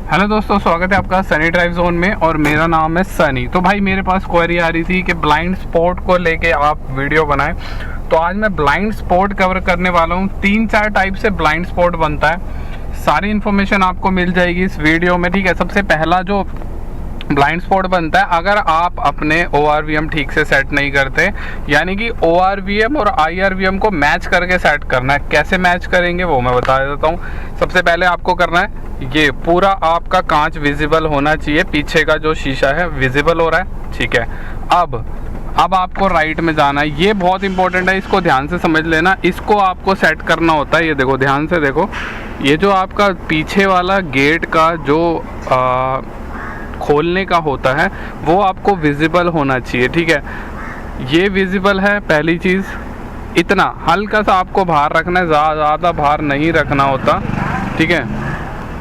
Hello दोस्तों, स्वागत है आपका सनी ड्राइव जोन में और मेरा नाम है सनी। तो भाई मेरे पास क्वेरी आ रही थी कि ब्लाइंड स्पॉट को लेके आप वीडियो बनाएं। तो आज मैं ब्लाइंड स्पॉट कवर करने वाला हूं। 3-4 टाइप से ब्लाइंड स्पॉट बनता है। सारी इन्फॉर्मेशन आपको मिल जाएगी इस वीडियो में, ठीक है। सबसे पहला जो ब्लाइंड स्पॉट बनता है, अगर आप अपने ORVM ठीक से सेट नहीं करते, यानी कि ORVM और IRVM को मैच करके सेट करना है। कैसे मैच करेंगे वो मैं बता देता हूँ। सबसे पहले आपको करना है, ये पूरा आपका कांच विजिबल होना चाहिए, पीछे का जो शीशा है विजिबल हो रहा है, ठीक है। अब आपको राइट में जाना है। ये बहुत इंपॉर्टेंट है, इसको ध्यान से समझ लेना। इसको आपको सेट करना होता है। ये देखो, ध्यान से देखो, ये जो आपका पीछे वाला गेट का जो खोलने का होता है वो आपको विजिबल होना चाहिए, ठीक है। ये विजिबल है पहली चीज़। इतना हल्का सा आपको बाहर रखना है, ज़्यादा बाहर नहीं रखना होता, ठीक है।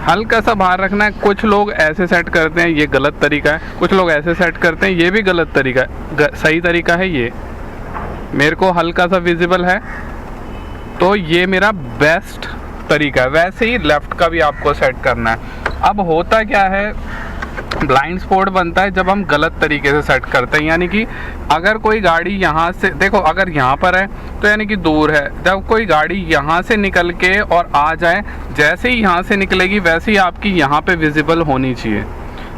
हल्का सा बाहर रखना है। कुछ लोग ऐसे सेट करते हैं, ये गलत तरीका है। कुछ लोग ऐसे सेट करते हैं, ये भी गलत तरीका है। सही तरीका है ये। मेरे को हल्का सा विजिबल है तो ये मेरा बेस्ट तरीका है। वैसे ही लेफ़्ट का भी आपको सेट करना है। अब होता क्या है, ब्लाइंड स्पॉट बनता है जब हम गलत तरीके से सेट करते हैं। यानी कि अगर कोई गाड़ी यहाँ से, देखो अगर यहाँ पर है तो यानी कि दूर है। जब कोई गाड़ी यहाँ से निकल के और आ जाए, जैसे ही यहाँ से निकलेगी वैसे ही आपकी यहाँ पे विजिबल होनी चाहिए।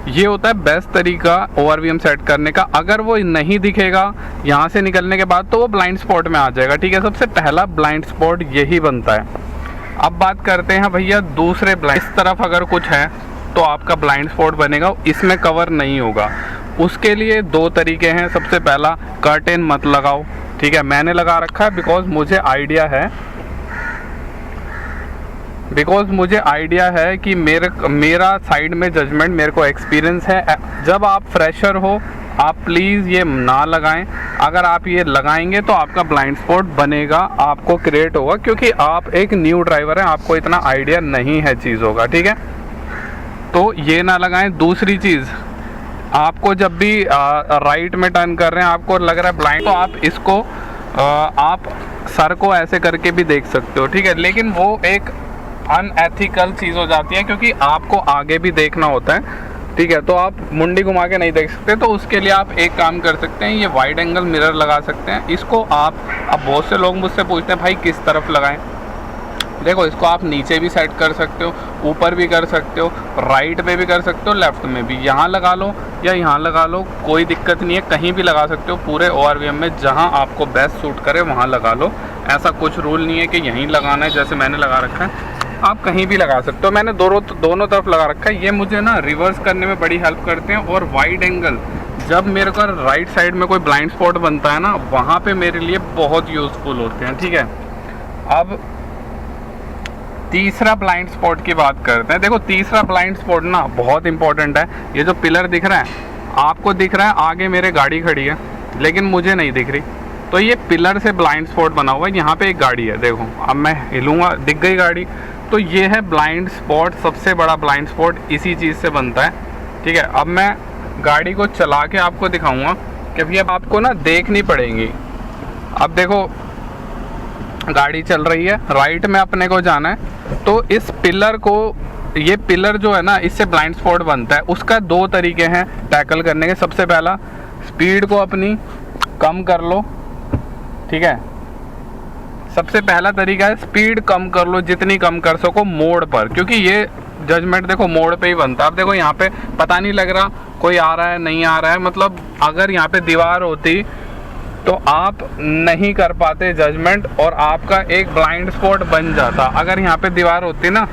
ये होता है बेस्ट तरीका ORVM सेट करने का। अगर वो नहीं दिखेगा यहाँ से निकलने के बाद तो वो ब्लाइंड स्पॉट में आ जाएगा, ठीक है। सबसे पहला ब्लाइंड स्पॉट यही बनता है। अब बात करते हैं भैया दूसरे ब्लाइंड। इस तरफ अगर कुछ है तो आपका ब्लाइंड स्पॉट बनेगा, इसमें कवर नहीं होगा। उसके लिए 2 तरीके हैं। सबसे पहला, कर्टेन मत लगाओ, ठीक है। मैंने लगा रखा है बिकॉज मुझे आइडिया है कि मेरा साइड में जजमेंट, मेरे को एक्सपीरियंस है। जब आप फ्रेशर हो आप प्लीज़ ये ना लगाएं। अगर आप ये लगाएंगे तो आपका ब्लाइंड स्पॉट बनेगा, आपको क्रिएट होगा, क्योंकि आप एक न्यू ड्राइवर हैं, आपको इतना आइडिया नहीं है चीज़ों का, ठीक है। तो ये ना लगाएं। दूसरी चीज़, आपको जब भी राइट में टर्न कर रहे हैं आपको लग रहा है ब्लाइंड, तो आप इसको आप सर को ऐसे करके भी देख सकते हो, ठीक है। लेकिन वो एक अनएथिकल चीज़ हो जाती है, क्योंकि आपको आगे भी देखना होता है, ठीक है। तो आप मुंडी घुमा के नहीं देख सकते। तो उसके लिए आप एक काम कर सकते हैं, ये वाइड एंगल मिरर लगा सकते हैं। इसको आप, अब बहुत से लोग मुझसे पूछते हैं भाई किस तरफ लगाएं। देखो, इसको आप नीचे भी सेट कर सकते हो, ऊपर भी कर सकते हो, राइट में भी कर सकते हो, लेफ़्ट में भी। यहाँ लगा लो या यहाँ लगा लो, कोई दिक्कत नहीं है, कहीं भी लगा सकते हो। पूरे ORVM में जहाँ आपको बेस्ट सूट करे वहाँ लगा लो। ऐसा कुछ रूल नहीं है कि यहीं लगाना है, जैसे मैंने लगा रखा है। आप कहीं भी लगा सकते हो। मैंने दोनों तरफ लगा रखा है। ये मुझे ना रिवर्स करने में बड़ी हेल्प करते हैं। और वाइड एंगल, जब मेरे को राइट साइड में कोई ब्लाइंड स्पॉट बनता है ना, वहाँ पर मेरे लिए बहुत यूज़फुल होते हैं, ठीक है। अब तीसरा ब्लाइंड स्पॉट की बात करते हैं। देखो, तीसरा ब्लाइंड स्पॉट ना बहुत इंपॉर्टेंट है। ये जो पिलर दिख रहा है, आपको दिख रहा है आगे मेरे गाड़ी खड़ी है लेकिन मुझे नहीं दिख रही, तो ये पिलर से ब्लाइंड स्पॉट बना हुआ है। यहाँ पे एक गाड़ी है, देखो अब मैं हिलूंगा, दिख गई गाड़ी, तो ये है ब्लाइंड स्पॉट। सबसे बड़ा ब्लाइंड स्पॉट इसी चीज़ से बनता है, ठीक है। अब मैं गाड़ी को चला के आपको दिखाऊँगा कि भैया आपको ना देखनी पड़ेंगी। अब देखो, गाड़ी चल रही है, राइट में अपने को जाना है, तो इस पिलर को, ये पिलर जो है ना, इससे ब्लाइंड स्पॉट बनता है। उसका 2 तरीके हैं टैकल करने के। सबसे पहला, स्पीड को अपनी कम कर लो, ठीक है। सबसे पहला तरीका है स्पीड कम कर लो, जितनी कम कर सको मोड़ पर, क्योंकि ये जजमेंट देखो मोड़ पे ही बनता है। अब देखो, यहाँ पे पता नहीं लग रहा कोई आ रहा है नहीं आ रहा है, मतलब अगर यहाँ पे दीवार होती तो आप नहीं कर पाते जजमेंट और आपका एक ब्लाइंड स्पॉट बन जाता। अगर यहाँ पे दीवार होती ना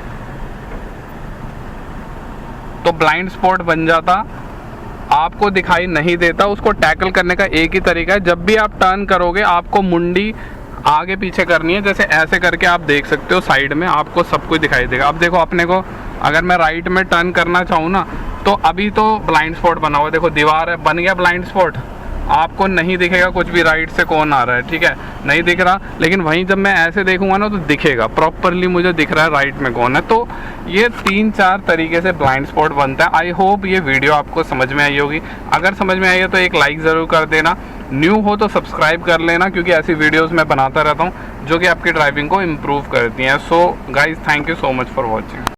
तो ब्लाइंड स्पॉट बन जाता, आपको दिखाई नहीं देता। उसको टैकल करने का एक ही तरीका है, जब भी आप टर्न करोगे आपको मुंडी आगे पीछे करनी है। जैसे ऐसे करके आप देख सकते हो, साइड में आपको सब कुछ दिखाई देगा। अब देखो, अपने को अगर मैं राइट में टर्न करना चाहूँ ना, तो अभी तो ब्लाइंड स्पॉट बना हुआ है, देखो दीवार है, बन गया ब्लाइंड स्पॉट। आपको नहीं दिखेगा कुछ भी राइट से कौन आ रहा है, ठीक है, नहीं दिख रहा। लेकिन वहीं जब मैं ऐसे देखूंगा ना तो दिखेगा, प्रॉपरली मुझे दिख रहा है राइट में कौन है। तो ये 3-4 तरीके से ब्लाइंड स्पॉट बनता है। आई होप ये वीडियो आपको समझ में आई होगी। अगर समझ में आई है तो एक लाइक ज़रूर कर देना। न्यू हो तो सब्सक्राइब कर लेना, क्योंकि ऐसी वीडियोज़ मैं बनाता रहता हूँ जो कि आपकी ड्राइविंग को इम्प्रूव करती हैं। So guys, thank you so much for watching.